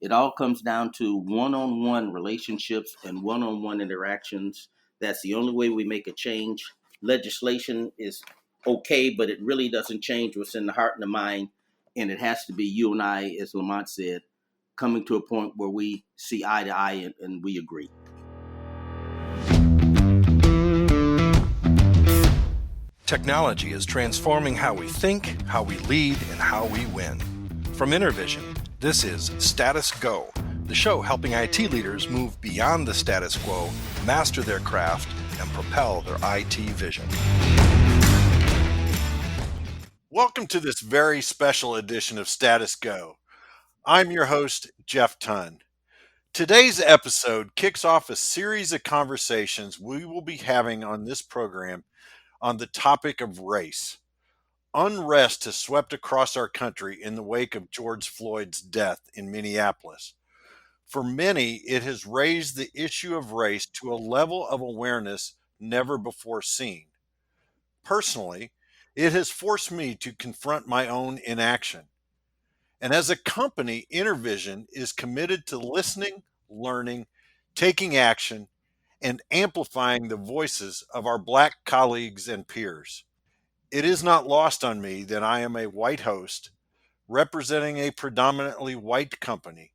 It all comes down to one-on-one relationships and one-on-one interactions. That's the only way we make a change. Legislation is okay, but it really doesn't change what's in the heart and the mind. And it has to be you and I, as Lamont said, coming to a point where we see eye to eye and we agree. Technology is transforming how we think, how we lead, and how we win. From Intervision, this is Status Go, the show helping IT leaders move beyond the status quo, master their craft, and propel their IT vision. Welcome to this very special edition of Status Go. I'm your host, Jeff Tunn. Today's episode kicks off a series of conversations we will be having on this program on the topic of race. Unrest has swept across our country in the wake of George Floyd's death in Minneapolis. For many, it has raised the issue of race to a level of awareness never before seen. Personally, it has forced me to confront my own inaction. And as a company, Intervision is committed to listening, learning, taking action, and amplifying the voices of our Black colleagues and peers. It is not lost on me that I am a white host representing a predominantly white company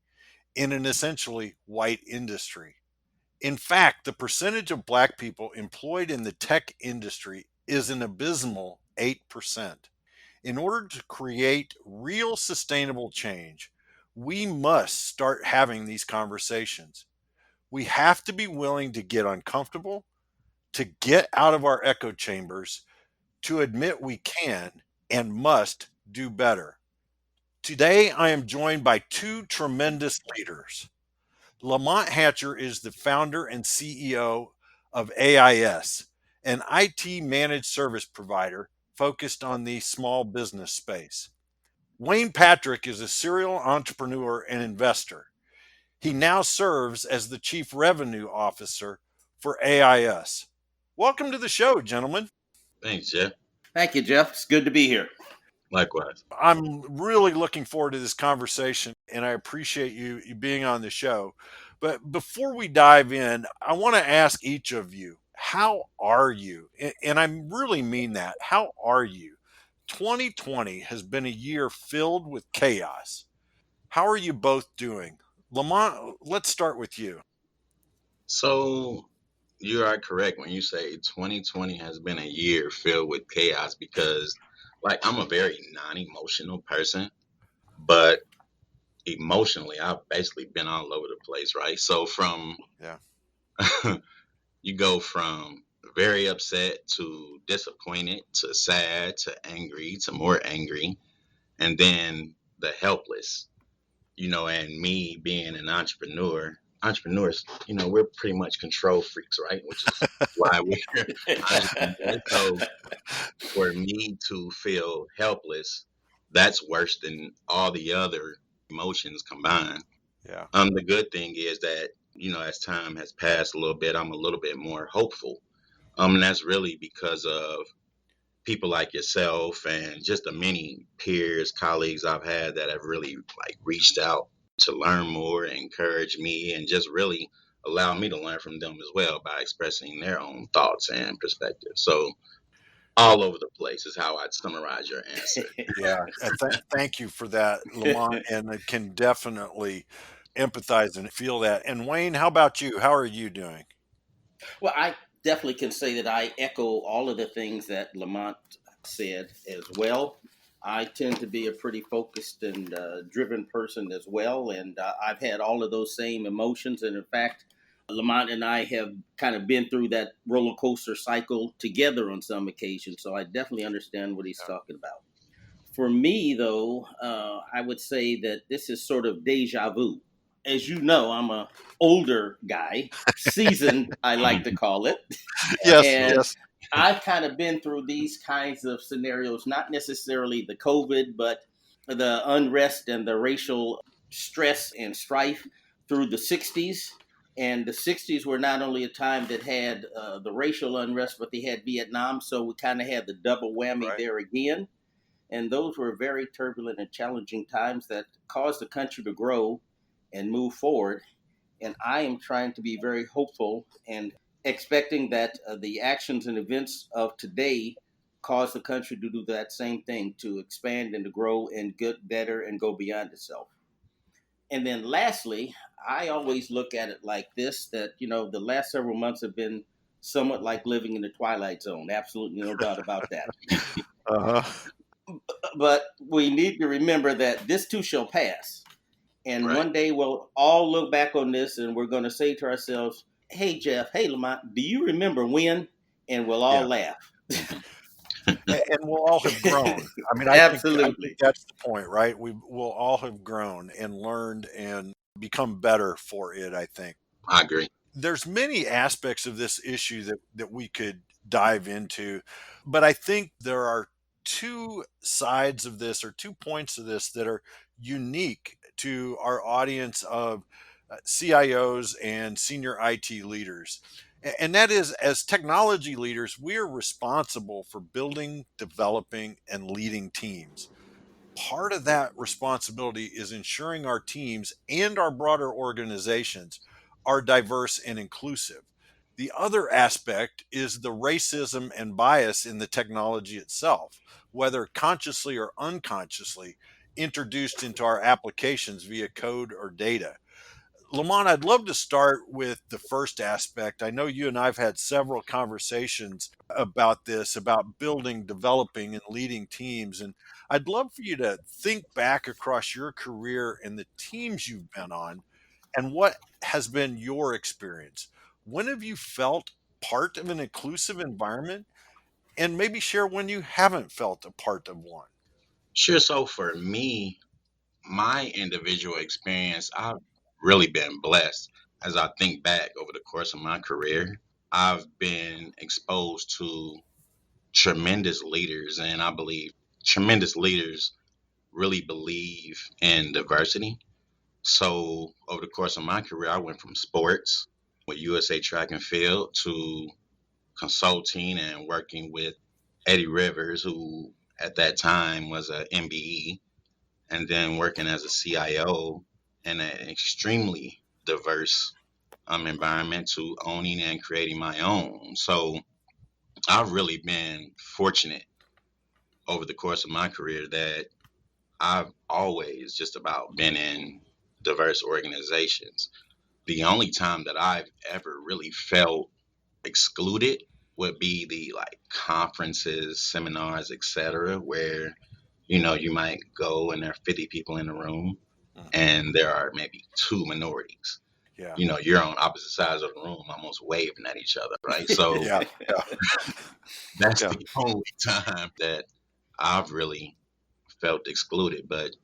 in an essentially white industry. In fact, the percentage of Black people employed in the tech industry is an abysmal 8%. In order to create real sustainable change, we must start having these conversations. We have to be willing to get uncomfortable, to get out of our echo chambers, to admit we can and must do better. Today, I am joined by two tremendous leaders. Lamont Hatcher is the founder and CEO of AIS, an IT managed service provider focused on the small business space. Wayne Patrick is a serial entrepreneur and investor. He now serves as the Chief Revenue Officer for AIS. Welcome to the show, gentlemen. Thanks, Jeff. Thank you, Jeff. It's good to be here. Likewise. I'm really looking forward to this conversation, and I appreciate you being on the show. But before we dive in, I want to ask each of you, how are you? And I really mean that. How are you? 2020 has been a year filled with chaos. How are you both doing? Lamont, let's start with you. So you are correct when you say 2020 has been a year filled with chaos because, like, I'm a very non-emotional person, but emotionally, I've basically been all over the place, right? So Yeah. you go from very upset to disappointed to sad to angry to more angry, and then the helpless. And me being an entrepreneurs, we're pretty much control freaks, right? Which is why we're entrepreneurs. So for me to feel helpless, that's worse than all the other emotions combined. Yeah. The good thing is that, as time has passed a little bit, I'm a little bit more hopeful. And that's really because of people like yourself and just the many peers, colleagues I've had that have really reached out to learn more, encourage me, and just really allow me to learn from them as well by expressing their own thoughts and perspectives. So all over the place is how I'd summarize your answer. Yeah. Thank you for that, Lamont, and I can definitely empathize and feel that. And Wayne, how about you? How are you doing? Well, I definitely can say that I echo all of the things that Lamont said as well. I tend to be a pretty focused and driven person as well, and I've had all of those same emotions. And in fact, Lamont and I have kind of been through that roller coaster cycle together on some occasions, so I definitely understand what he's talking about. For me, though, I would say that this is sort of deja vu. As you know, I'm a older guy, seasoned, I like to call it. Yes, And yes. I've kind of been through these kinds of scenarios, not necessarily the COVID, but the unrest and the racial stress and strife through the 60s. And the 60s were not only a time that had the racial unrest, but they had Vietnam. So we kind of had the double whammy there again. And those were very turbulent and challenging times that caused the country to grow and move forward. And I am trying to be very hopeful and expecting that the actions and events of today cause the country to do that same thing, to expand and to grow and get better and go beyond itself. And then lastly, I always look at it like this, that, the last several months have been somewhat like living in the twilight zone. Absolutely no doubt about that. Uh-huh. But we need to remember that this too shall pass. And Right. one day we'll all look back on this and we're going to say to ourselves, hey, Jeff, hey, Lamont, do you remember when? And we'll all Yeah. laugh. And we'll all have grown. I mean, I think Absolutely. that's the point, right? We'll all have grown and learned and become better for it, I think. I agree. There's many aspects of this issue that we could dive into, but I think there are two sides of this, or 2 points of this, that are unique to our audience of CIOs and senior IT leaders. And that is, as technology leaders, we are responsible for building, developing, and leading teams. Part of that responsibility is ensuring our teams and our broader organizations are diverse and inclusive. The other aspect is the racism and bias in the technology itself, whether consciously or unconsciously introduced into our applications via code or data. Lamont, I'd love to start with the first aspect. I know you and I've had several conversations about this, about building, developing, and leading teams. And I'd love for you to think back across your career and the teams you've been on and what has been your experience. When have you felt part of an inclusive environment? And maybe share when you haven't felt a part of one. Sure. So for me, my individual experience, I've really been blessed. As I think back over the course of my career, I've been exposed to tremendous leaders, and I believe tremendous leaders really believe in diversity. So over the course of my career, I went from sports with USA Track and Field to consulting and working with Eddie Rivers, who at that time was a MBE, and then working as a CIO in an extremely diverse environment to owning and creating my own. So I've really been fortunate over the course of my career that I've always just about been in diverse organizations. The only time that I've ever really felt excluded would be the like conferences, seminars, etc., where you might go and there are 50 people in the room Mm. and there are maybe two minorities. Yeah. You're on opposite sides of the room almost waving at each other, right? So Yeah. Yeah. that's Yeah. the only time that I've really felt excluded. But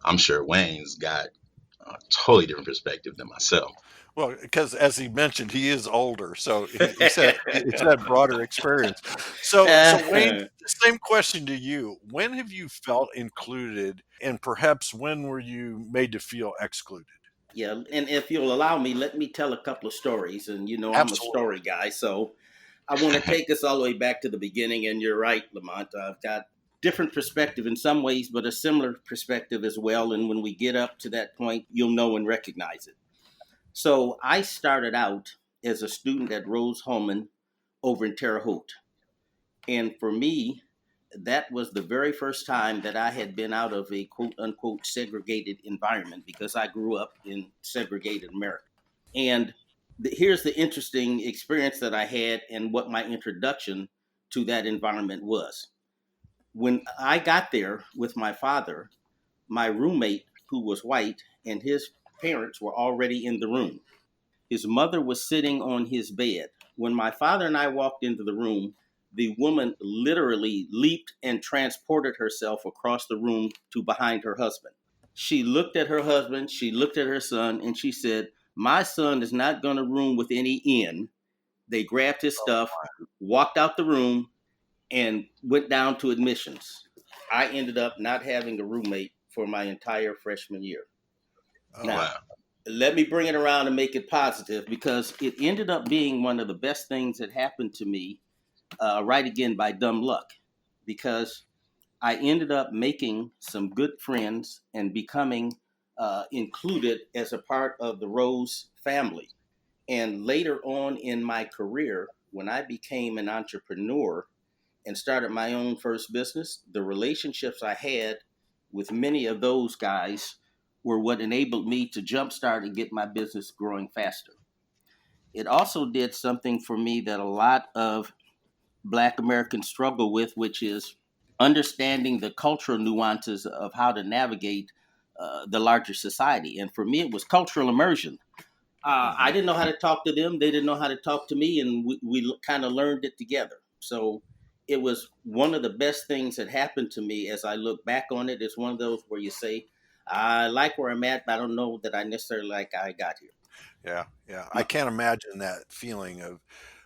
I'm sure Wayne's got a totally different perspective than myself. Well, because as he mentioned, he is older, so he's had broader experience. So Wayne, same question to you. When have you felt included, and perhaps when were you made to feel excluded? Yeah, and if you'll allow me, let me tell a couple of stories. And I'm a Absolutely. story guy, so I want to take us all the way back to the beginning. And you're right, Lamont. I've got different perspective in some ways, but a similar perspective as well. And when we get up to that point, you'll know and recognize it. So I started out as a student at Rose Holman over in Terre Haute. And for me, that was the very first time that I had been out of a quote unquote segregated environment, because I grew up in segregated America. And here's the interesting experience that I had and what my introduction to that environment was. When I got there with my father, my roommate, who was white, and his parents were already in the room. His mother was sitting on his bed. When my father and I walked into the room, the woman literally leaped and transported herself across the room to behind her husband. She looked at her husband, she looked at her son, and she said, "My son is not going to room with any in." They grabbed his stuff, walked out the room, and went down to admissions. I ended up not having a roommate for my entire freshman year. Oh, Now, Wow. let me bring it around and make it positive, because it ended up being one of the best things that happened to me, right again by dumb luck, because I ended up making some good friends and becoming included as a part of the Rose family. And later on in my career, when I became an entrepreneur and started my own first business, the relationships I had with many of those guys were what enabled me to jumpstart and get my business growing faster. It also did something for me that a lot of Black Americans struggle with, which is understanding the cultural nuances of how to navigate the larger society. And for me, it was cultural immersion. I Hmm. didn't know how to talk to them. They didn't know how to talk to me, and we kind of learned it together. So it was one of the best things that happened to me as I look back on it. It's one of those where you say, I like where I'm at, but I don't know that I necessarily like how I got here. Yeah, yeah. I can't imagine that feeling of,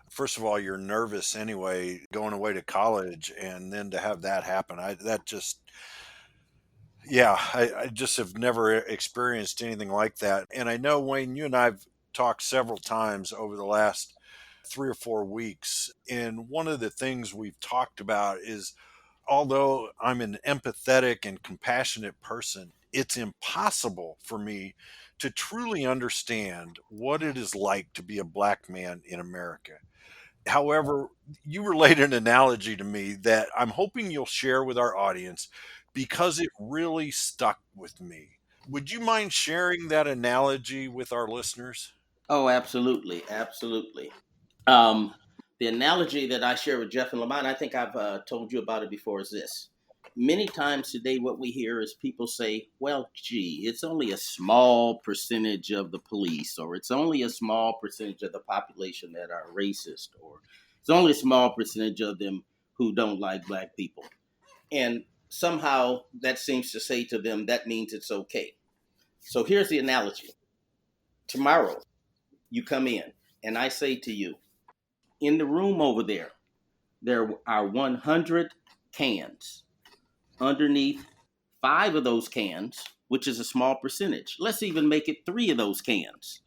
first of all, you're nervous anyway, going away to college, and then to have that happen. That just, yeah, I just have never experienced anything like that. And I know, Wayne, you and I've talked several times over the last 3 or 4 weeks. And one of the things we've talked about is, although I'm an empathetic and compassionate person, it's impossible for me to truly understand what it is like to be a black man in America. However, you relayed an analogy to me that I'm hoping you'll share with our audience because it really stuck with me. Would you mind sharing that analogy with our listeners? Oh, absolutely, absolutely. Um, the analogy that I share with Jeff and Lamont, I think I've told you about it before, is this. Many times today, what we hear is people say, well, gee, it's only a small percentage of the police, or it's only a small percentage of the population that are racist, or it's only a small percentage of them who don't like black people. And somehow that seems to say to them, that means it's okay. So here's the analogy. Tomorrow, you come in, and I say to you, in the room over there are 100 cans. Underneath 5 of those cans, which is a small percentage, let's even make it 3 of those cans.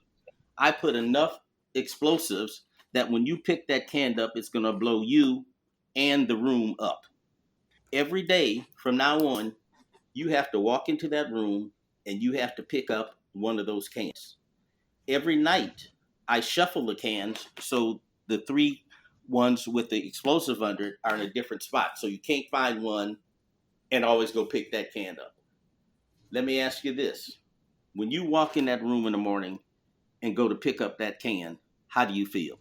I put enough explosives that when you pick that can up, it's going to blow you and the room up. Every day from now on, you have to walk into that room and you have to pick up one of those cans. Every night, I shuffle the cans so the 3 ones with the explosive under it are in a different spot. So you can't find one and always go pick that can up. Let me ask you this. When you walk in that room in the morning and go to pick up that can, how do you feel?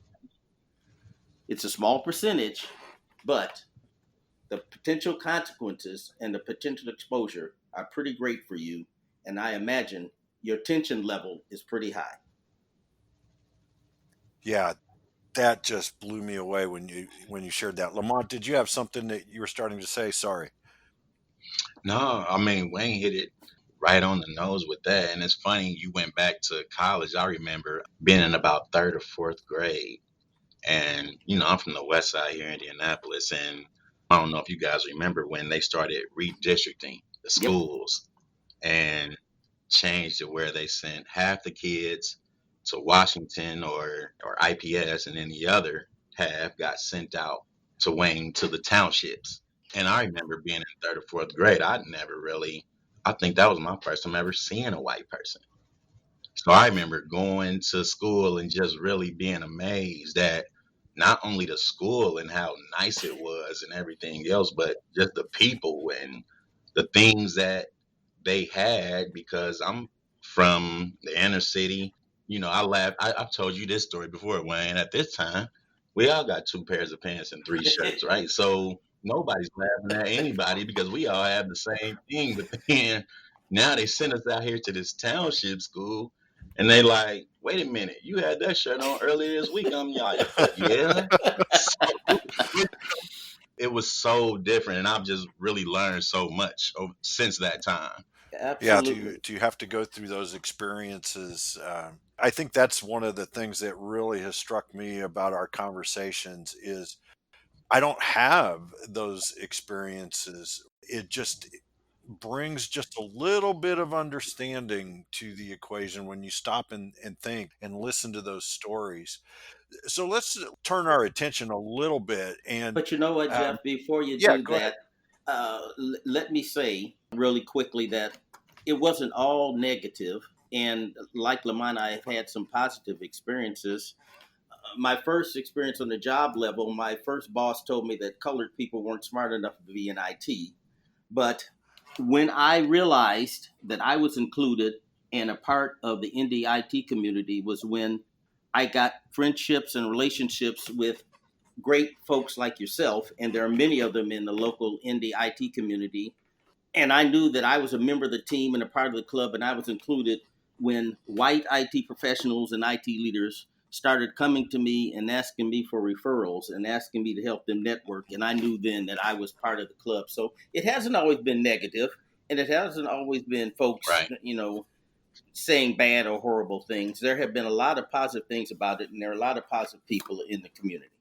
It's a small percentage, but the potential consequences and the potential exposure are pretty great for you. And I imagine your tension level is pretty high. Yeah, that just blew me away when you shared that. Lamont, did you have something that you were starting to say? Sorry. No, I mean, Wayne hit it right on the nose with that. And it's funny, you went back to college. I remember being in about third or fourth grade. And, I'm from the west side here in Indianapolis. And I don't know if you guys remember when they started redistricting the Yep. schools and changed it where they sent half the kids to Washington or IPS, and then the other half got sent out to Wayne to the townships. And I remember being in third or fourth grade, I'd never really, I think that was my first time ever seeing a white person. So I remember going to school and just really being amazed at not only the school and how nice it was and everything else, but just the people and the things that they had, because I'm from the inner city. I laugh. I've told you this story before, Wayne. At this time, we all got 2 pairs of pants and 3 shirts, right? So nobody's laughing at anybody because we all have the same thing. But then now they send us out here to this township school, and they like, wait a minute, you had that shirt on earlier this week. I'm like, yeah. So it was so different, and I've just really learned so much since that time. Yeah, Absolutely. to have to go through those experiences. I think that's one of the things that really has struck me about our conversations is I don't have those experiences. It just brings just a little bit of understanding to the equation when you stop and think and listen to those stories. So let's turn our attention a little bit and But you know what, um, Jeff? Before you yeah, do go ahead. that, let me say really quickly that it wasn't all negative. And like Lamont, I have had some positive experiences. My first experience on the job level, my first boss told me that colored people weren't smart enough to be in IT. But when I realized that I was included and a part of the indie IT community was when I got friendships and relationships with great folks like yourself, and there are many of them in the local indie IT community. And I knew that I was a member of the team and a part of the club, and I was included when white IT professionals and IT leaders started coming to me and asking me for referrals and asking me to help them network. And I knew then that I was part of the club. So it hasn't always been negative, and it hasn't always been folks, Right. saying bad or horrible things. There have been a lot of positive things about it, and there are a lot of positive people in the community.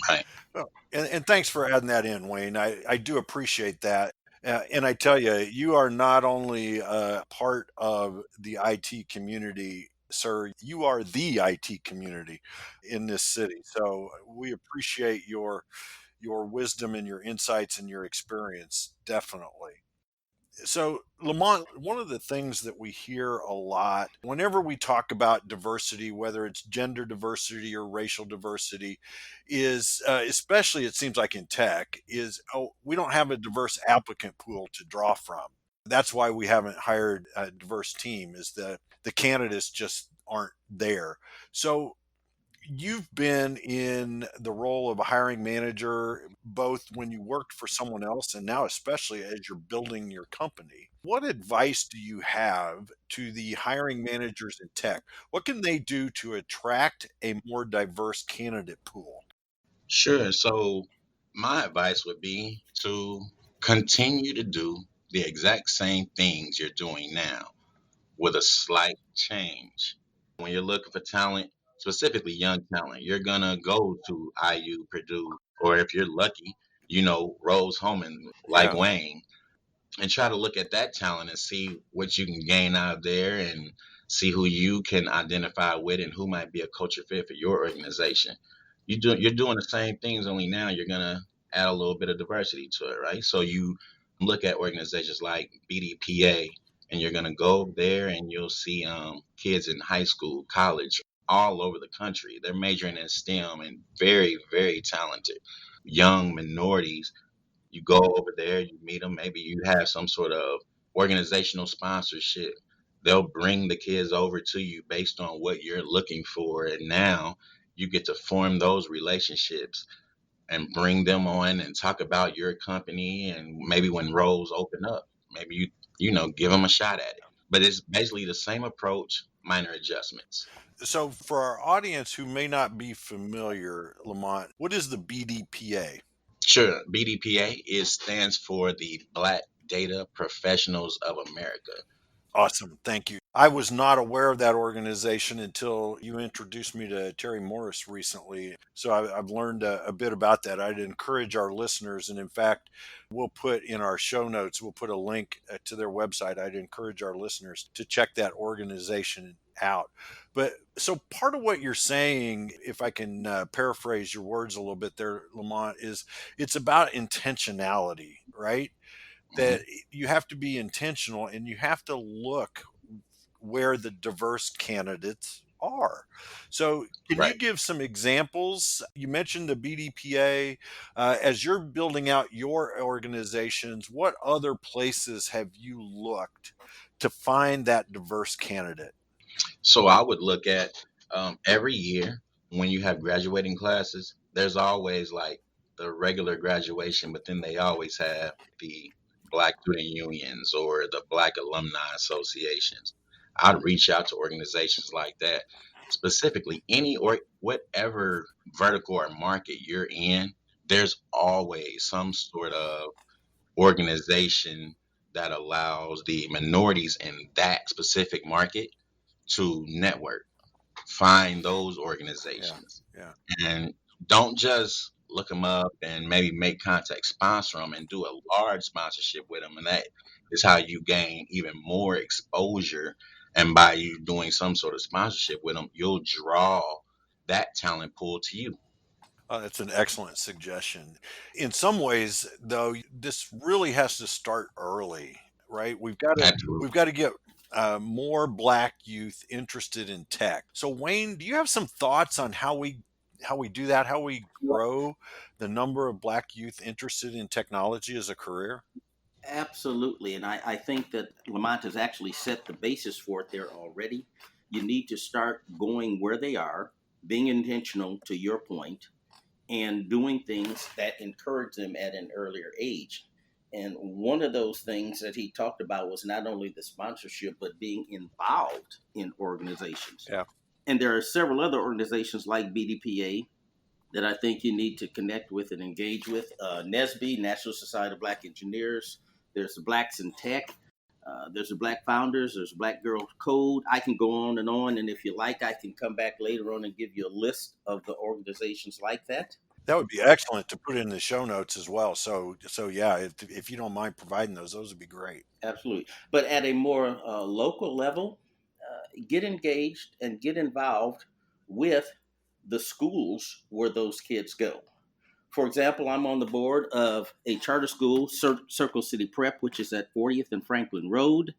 Right. Well, and thanks for adding that in, Wayne. I do appreciate that. And I tell you, you are not only a part of the IT community, sir, you are the IT community in this city. So we appreciate your wisdom and your insights and your experience, definitely. So, Lamont, one of the things that we hear a lot whenever we talk about diversity, whether it's gender diversity or racial diversity, is especially it seems like in tech, is oh, we don't have a diverse applicant pool to draw from. That's why we haven't hired a diverse team, is the candidates just aren't there. So, you've been in the role of a hiring manager both when you worked for someone else and now especially as you're building your company. What advice do you have to the hiring managers in tech? What can they do to attract a more diverse candidate pool? Sure. So my advice would be to continue to do the exact same things you're doing now with a slight change. When you're looking for talent, specifically young talent, you're gonna go to IU, Purdue, or if you're lucky, Rose Holman like Yeah. Wayne, and try to look at that talent and see what you can gain out of there and see who you can identify with and who might be a culture fit for your organization. You're doing the same things, only now you're gonna add a little bit of diversity to it, right? So you look at organizations like BDPA, and you're gonna go there and you'll see kids in high school, college, all over the country. They're majoring in STEM and very, very talented young minorities. You go over there, you meet them, maybe you have some sort of organizational sponsorship. They'll bring the kids over to you based on what you're looking for. And now you get to form those relationships and bring them on and talk about your company. And maybe when roles open up, maybe give them a shot at it. But it's basically the same approach, minor adjustments. So, for our audience who may not be familiar, Lamont, what is the BDPA? Sure. BDPA stands for the Black Data Professionals of America. Awesome. Thank you. I was not aware of that organization until you introduced me to Terry Morris recently. So I've learned a bit about that. I'd encourage our listeners, and in fact, we'll put in our show notes, we'll put a link to their website. I'd encourage our listeners to check that organization out. But so part of what you're saying, if I can paraphrase your words a little bit there, Lamont, is it's about intentionality, right? Mhm. That you have to be intentional and you have to look where the diverse candidates are. So, can you Right. give some examples? You mentioned the BDPA. As you're building out your organizations, what other places have you looked to find that diverse candidate? So I would look at every year when you have graduating classes, there's always like the regular graduation, but then they always have the Black student unions or the Black alumni associations. I'd reach out to organizations like that, specifically any or whatever vertical or market you're in. There's always some sort of organization that allows the minorities in that specific market to network, find those Yeah, organizations, yeah. and don't just look them up and maybe make contact, sponsor them, and do a large sponsorship with them. And that is how you gain even more exposure. And by you doing some sort of sponsorship with them, you'll draw that talent pool to you. That's an excellent suggestion. In some ways, though, this really has to start early, right? Absolutely. We've got to get more Black youth interested in tech. So, Wayne, do you have some thoughts on how we do that? How we grow the number of Black youth interested in technology as a career? Absolutely. And I think that Lamont has actually set the basis for it there already. You need to start going where they are, being intentional to your point, and doing things that encourage them at an earlier age. And one of those things that he talked about was not only the sponsorship, but being involved in organizations. Yeah, And there are several other organizations like BDPA that I think you need to connect with and engage with. NSBE, National Society of Black Engineers. There's the Blacks in Tech. There's the Black Founders. There's Black Girls Code. I can go on. And if you like, I can come back later on and give you a list of the organizations like that. that would be excellent to put in the show notes as well. So yeah, if you don't mind providing those would be great. Absolutely. But at a more local level, get engaged and get involved with the schools where those kids go. For example, I'm on the board of a charter school, Circle City Prep, which is at 40th and Franklin Road,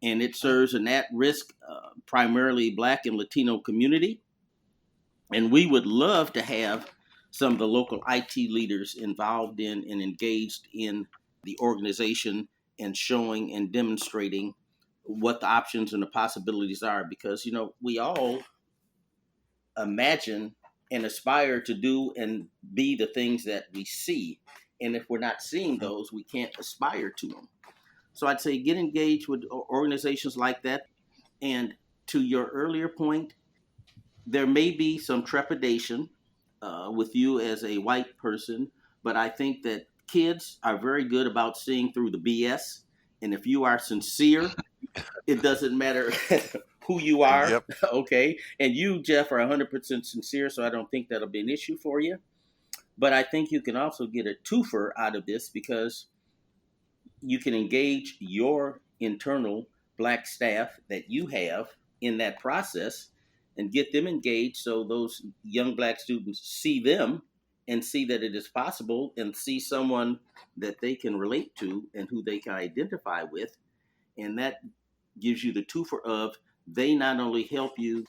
and it serves an at risk, primarily Black and Latino community. And we would love to have some of the local IT leaders involved in and engaged in the organization and showing and demonstrating what the options and the possibilities are. Because, we all imagine and aspire to do and be the things that we see. And if we're not seeing those, we can't aspire to them. So I'd say get engaged with organizations like that. And to your earlier point, there may be some trepidation with you as a white person, but I think that kids are very good about seeing through the BS. And if you are sincere, it doesn't matter who you are, Yep. okay? And you, Jeff, are 100% sincere, so I don't think that'll be an issue for you. But I think you can also get a twofer out of this because you can engage your internal Black staff that you have in that process and get them engaged so those young Black students see them and see that it is possible and see someone that they can relate to and who they can identify with. And that gives you the twofer of they not only help you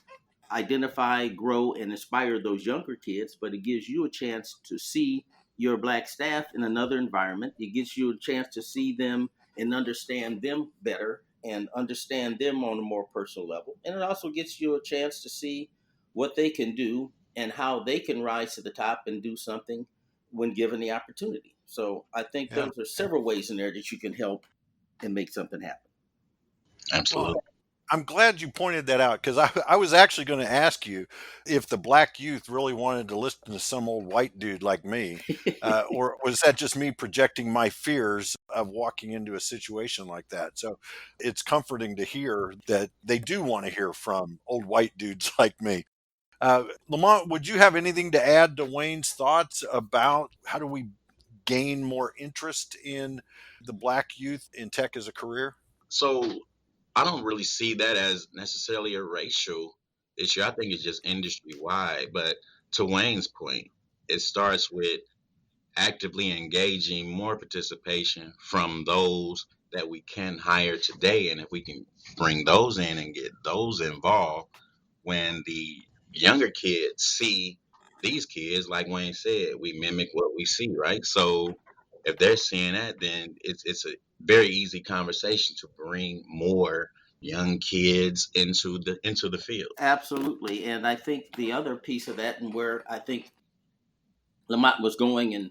identify, grow, and inspire those younger kids, but it gives you a chance to see your Black staff in another environment. It gives you a chance to see them and understand them better and understand them on a more personal level. And it also gets you a chance to see what they can do and how they can rise to the top and do something when given the opportunity. So I think Yeah. those are several ways in there that you can help and make something happen. Well, Absolutely. I'm glad you pointed that out because I was actually going to ask you if the Black youth really wanted to listen to some old white dude like me, or was that just me projecting my fears of walking into a situation like that? So it's comforting to hear that they do want to hear from old white dudes like me. Lamont, would you have anything to add to Wayne's thoughts about how do we gain more interest in the Black youth in tech as a career? So I don't really see that as necessarily a racial issue. I think it's just industry wide. But to Wayne's point, it starts with actively engaging more participation from those that we can hire today. And if we can bring those in and get those involved, when the younger kids see these kids, like Wayne said, we mimic what we see, right? So if they're seeing that, then it's a very easy conversation to bring more young kids into the field. Absolutely. And I think the other piece of that, and where I think Lamont was going, and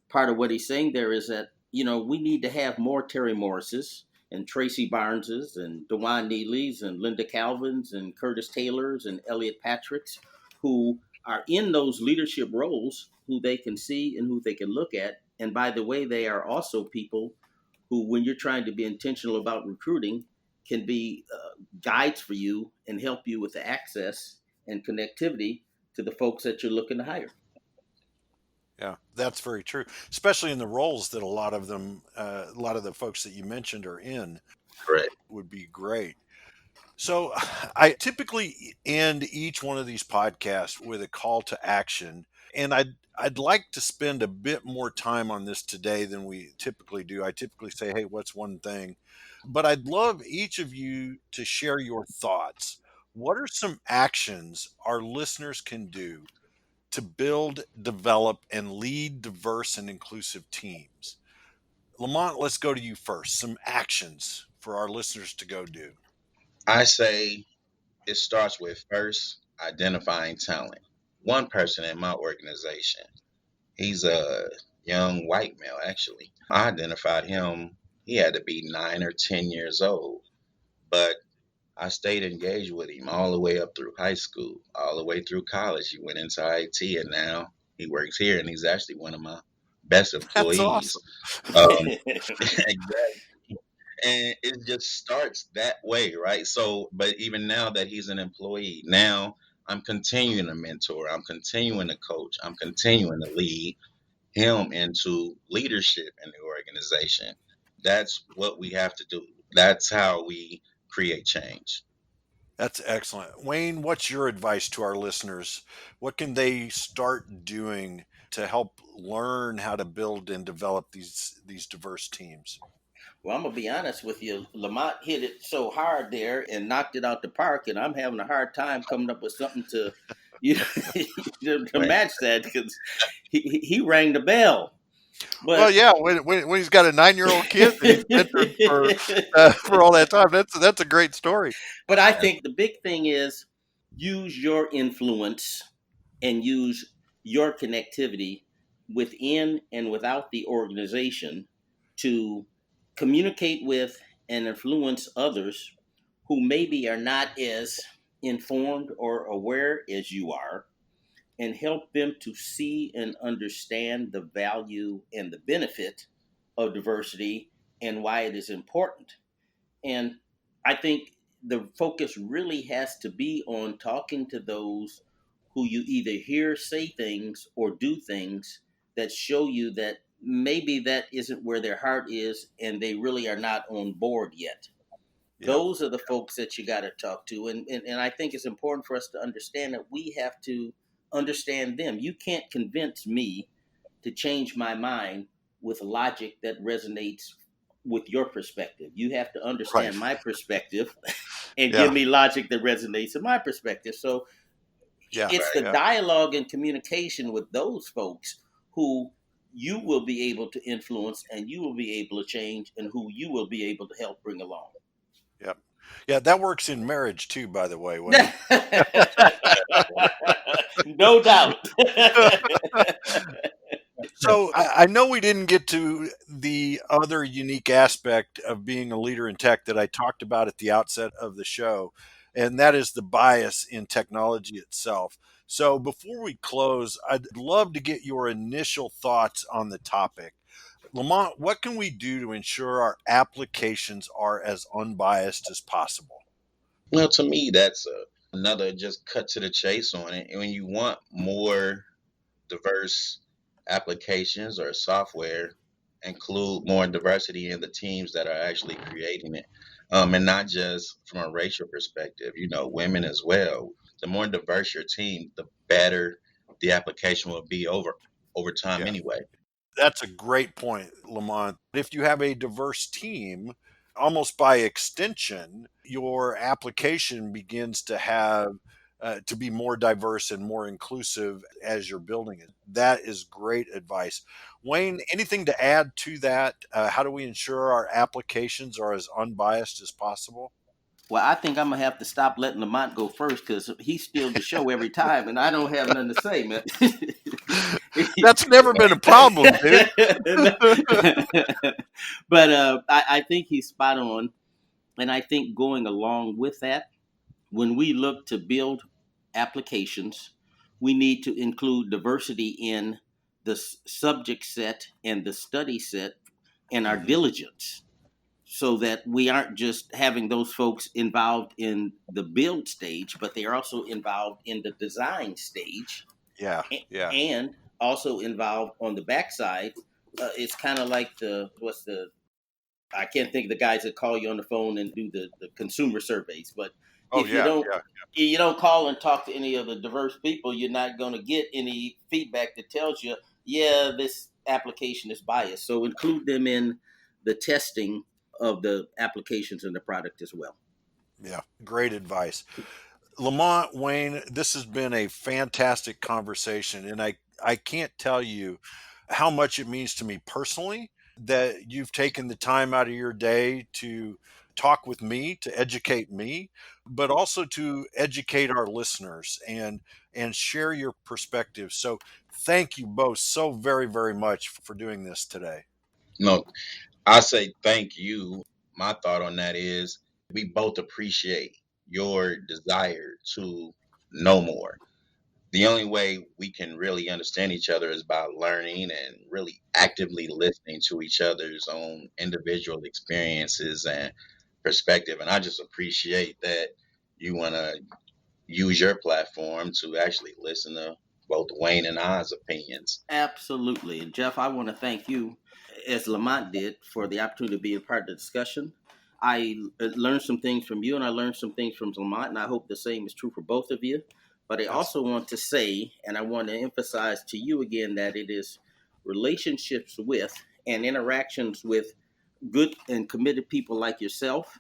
part of what he's saying there is that, we need to have more Terry Morrises and Tracy Barneses and Dewan Neely's and Linda Calvin's and Curtis Taylor's and Elliot Patrick's who are in those leadership roles, who they can see and who they can look at. And by the way, they are also people who, when you're trying to be intentional about recruiting, can be guides for you and help you with the access and connectivity to the folks that you're looking to hire. Yeah, that's very true, especially in the roles that a lot of the folks that you mentioned are in Correct. would be great. So I typically end each one of these podcasts with a call to action, and I'd like to spend a bit more time on this today than we typically do. I typically say, "Hey, what's one thing?" but I'd love each of you to share your thoughts. What are some actions our listeners can do to build, develop, and lead diverse and inclusive teams? Lamont, let's go to you first. Some actions for our listeners to go do. I say it starts with first identifying talent. One person in my organization, he's a young white male, actually. I identified him, he had to be 9 or 10 years old, but I stayed engaged with him all the way up through high school, all the way through college. He went into IT and now he works here and he's actually one of my best That's employees. awesome. Um, exactly. And it just starts that way, right? So, but even now that he's an employee, now I'm continuing to mentor, I'm continuing to coach, I'm continuing to lead him into leadership in the organization. That's what we have to do. That's how we create change. That's excellent. Wayne, what's your advice to our listeners? What can they start doing to help learn how to build and develop these diverse teams? Well, I'm gonna be honest with you. Lamont hit it so hard there and knocked it out the park, and I'm having a hard time coming up with something to, you to Right. match that because he rang the bell. Well, But yeah, when he's got a 9-year-old kid that he's mentored for all that time, that's a great story. but I think the big thing is use your influence and use your connectivity within and without the organization to communicate with and influence others who maybe are not as informed or aware as you are, and help them to see and understand the value and the benefit of diversity and why it is important. And I think the focus really has to be on talking to those who you either hear say things or do things that show you that maybe that isn't where their heart is and they really are not on board yet. Yeah, Those are the folks that you got to talk to. And I think it's important for us to understand that we have to understand them. You can't convince me to change my mind with logic that resonates with your perspective. You have to right. understand my perspective and give Yeah, me logic that resonates in my perspective. So yeah, it's the Right. yeah, dialogue and communication with those folks who you will be able to influence and you will be able to change and who you will be able to help bring along. yeah, yeah. That works in marriage too, by the way, Wayne. No doubt. So I know we didn't get to the other unique aspect of being a leader in tech that I talked about at the outset of the show, and that is the bias in technology itself. So before we close, I'd love to get your initial thoughts on the topic. Lamont, what can we do to ensure our applications are as unbiased as possible? Well, to me, that's another just cut to the chase on it. And when you want more diverse applications or software, include more diversity in the teams that are actually creating it, and not just from a racial perspective. Women as well. The more diverse your team, the better the application will be over time. Yeah. Anyway. That's a great point, Lamont. If you have a diverse team, almost by extension, your application begins to have to be more diverse and more inclusive as you're building it. That is great advice. Wayne, anything to add to that? How do we ensure our applications are as unbiased as possible? Well, I think I'm gonna have to stop letting Lamont go first because he steals the show every time, and I don't have nothing to say, man. That's never been a problem, dude. But I think he's spot on, and I think going along with that, when we look to build applications, we need to include diversity in the subject set and the study set and our Hmm. diligence so that we aren't just having those folks involved in the build stage, but they are also involved in the design stage Yeah, yeah. and also involved on the backside. It's kind of like I can't think of the guys that call you on the phone and do the consumer surveys, but Oh, if you yeah, don't yeah. you don't call and talk to any of the diverse people, you're not going to get any feedback that tells you, yeah, this application is biased. So include them in the testing of the applications and the product as well. Yeah, great advice. Lamont, Wayne, this has been a fantastic conversation, and I can't tell you how much it means to me personally that you've taken the time out of your day to talk with me, to educate me, but also to educate our listeners and share your perspective. So thank you both so very, very much for doing this today. No, I say thank you. My thought on that is we both appreciate your desire to know more. The only way we can really understand each other is by learning and really actively listening to each other's own individual experiences and perspective. And I just appreciate that you want to use your platform to actually listen to both Wayne and I's opinions. Absolutely. And Jeff, I want to thank you, as Lamont did, for the opportunity to be a part of the discussion. I learned some things from you, and I learned some things from Lamont, and I hope the same is true for both of you. But I also want to say, and I want to emphasize to you again, that it is relationships with and interactions with good and committed people like yourself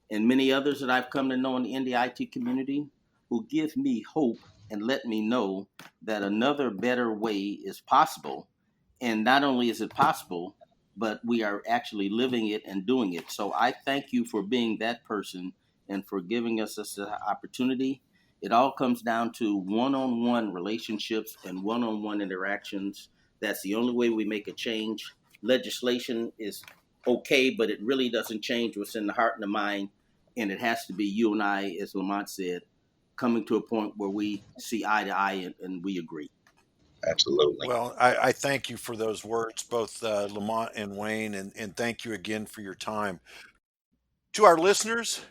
and many others that I've come to know in the IT community who give me hope and let me know that another better way is possible. And not only is it possible, but we are actually living it and doing it. So I thank you for being that person and for giving us this opportunity. It all comes down to one-on-one relationships and one-on-one interactions. That's the only way we make a change. Legislation is okay, but it really doesn't change what's in the heart and the mind. And it has to be you and I, as Lamont said, coming to a point where we see eye to eye and we agree. Absolutely. Well, I thank you for those words, both Lamont and Wayne, and thank you again for your time. To our listeners,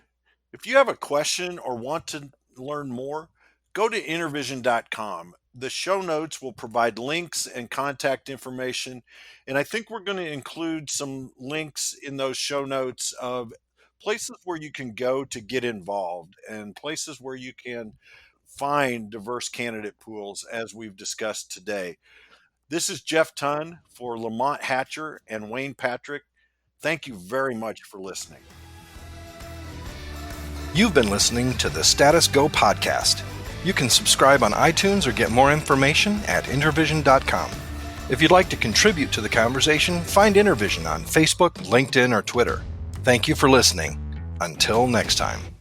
if you have a question or want to learn more, go to intervision.com. The show notes will provide links and contact information. And I think we're going to include some links in those show notes of places where you can go to get involved and places where you can find diverse candidate pools as we've discussed today. This is Jeff Tunn for Lamont Hatcher and Wayne Patrick. Thank you very much for listening. You've been listening to the Status Go podcast. You can subscribe on iTunes or get more information at intervision.com. If you'd like to contribute to the conversation, find Intervision on Facebook, LinkedIn, or Twitter. Thank you for listening. Until next time.